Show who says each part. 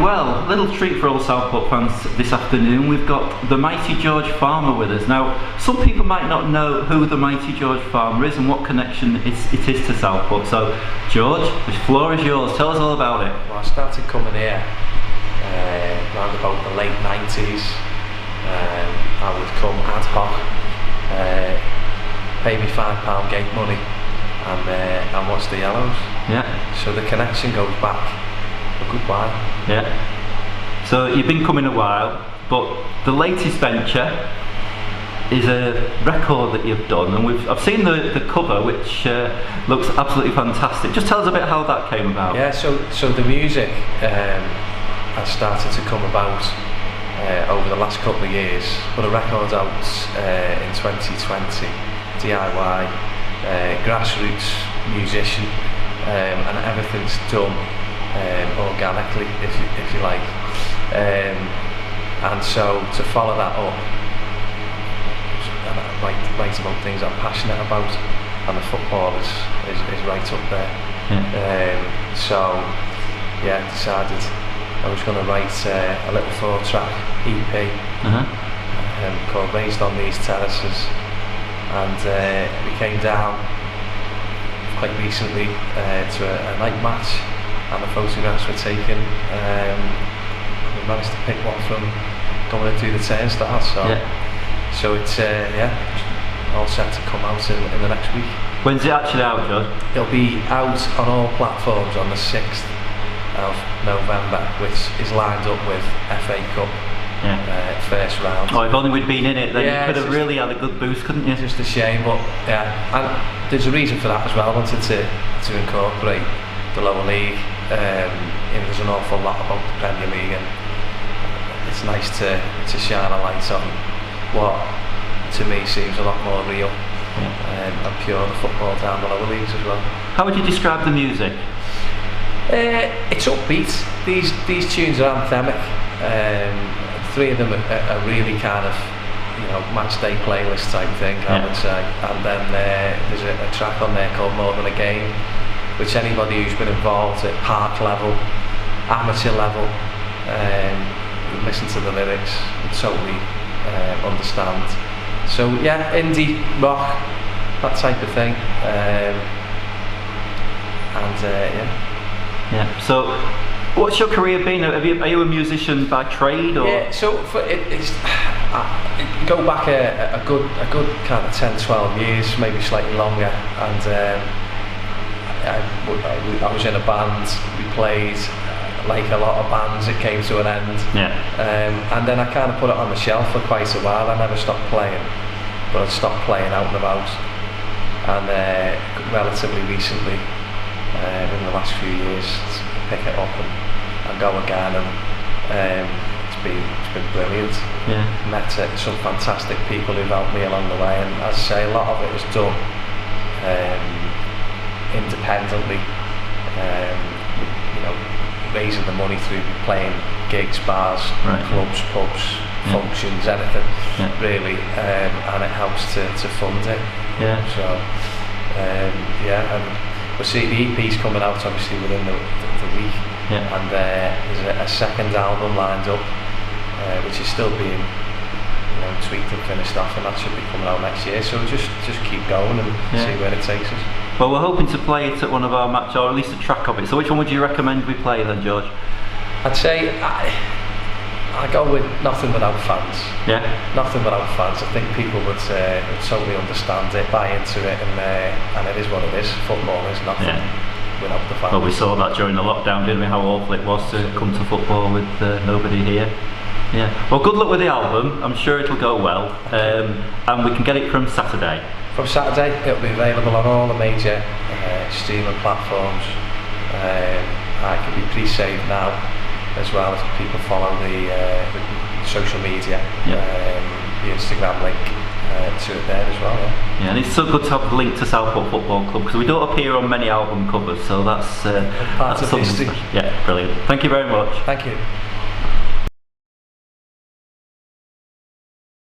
Speaker 1: Well, a little treat for all Southport fans this afternoon. We've got the Mighty George Farmer with us. Now, some people might not know who the Mighty George Farmer is and what connection it is to Southport. So, George, the floor is yours. Tell us all about it.
Speaker 2: Well, I started coming here around about the late 90s. I would come ad hoc, pay me £5 gate money and watch the Yellows.
Speaker 1: Yeah.
Speaker 2: So the connection goes back a good while.
Speaker 1: Yeah. So you've been coming a while, but the latest venture is a record that you've done, and I've seen the cover, which looks absolutely fantastic. Just tell us a bit how that came about.
Speaker 2: Yeah. So the music has started to come about over the last couple of years. Put a record out in 2020, DIY, grassroots musician, and everything's done organically, if you like, and so to follow that up, and I write about things I'm passionate about, and the football is right up there.
Speaker 1: Yeah.
Speaker 2: So yeah, decided I was going to write a little 4-track EP called Raised on These Terraces, and we came down quite recently to a night match, and the photographs were taken. We managed to pick one from going through the turnstile, so it's all set to come out in the next week.
Speaker 1: When's it actually out, George?
Speaker 2: It'll be out on all platforms on the 6th of November, which is lined up with FA Cup first round.
Speaker 1: Oh, if only we'd been in it, then you could have really had a good boost, couldn't you?
Speaker 2: Just a shame, but yeah, and there's a reason for that as well. I wanted to incorporate the lower league. There's an awful lot about the Premier League, and it's nice to shine a light on what to me seems a lot more real and pure football down the lower leagues as well.
Speaker 1: How would you describe the music?
Speaker 2: It's upbeat. These tunes are anthemic. 3 of them are really kind of, match day playlist type thing, I would say. And then there's a track on there called More Than a Game, which anybody who's been involved at park level, amateur level, listen to the lyrics, would totally understand. So yeah, indie rock, that type of thing,
Speaker 1: Yeah. So, what's your career been? Are you a musician by trade, or?
Speaker 2: Yeah. So it's go back a good kind of 10-12 years, maybe slightly longer, and I was in a band. We played like a lot of bands. It came to an end.
Speaker 1: Yeah.
Speaker 2: And then I kind of put it on the shelf for quite a while. I never stopped playing, but I stopped playing out and about. And relatively recently, in the last few years, to pick it up and go again, and it's been brilliant.
Speaker 1: Yeah.
Speaker 2: Met some fantastic people who've helped me along the way, and as I say, a lot of it was done independently. Raising the money through playing gigs, bars, clubs, pubs, functions, anything really, and it helps to fund it.
Speaker 1: Yeah.
Speaker 2: So and we'll see the EP's coming out obviously within the week, and there's a second album lined up, which is still being tweaked and finished off, and that should be coming out next year. So just keep going and see where it takes us.
Speaker 1: Well, we're hoping to play it at one of our matches, or at least a track of it. So which one would you recommend we play then, George?
Speaker 2: I'd say I go with Nothing Without Fans.
Speaker 1: Yeah.
Speaker 2: Nothing Without Fans. I think people would totally understand it, buy into it, and it is what it is. Football is nothing without the fans.
Speaker 1: Well, we saw that during the lockdown, didn't we? How awful it was to come to football with nobody here. Yeah. Well, good luck with the album. I'm sure it'll go well, and we can get it from Saturday. From
Speaker 2: Saturday, it'll be available on all the major streaming platforms. It can be pre-saved now as well if people follow the social media, the Instagram link to it there as well.
Speaker 1: Yeah, and it's so good to have a link to Southport Football Club, because we don't appear on many album covers, so that's
Speaker 2: part of
Speaker 1: something
Speaker 2: history.
Speaker 1: special. Yeah, brilliant. Thank you very much.
Speaker 2: Thank you.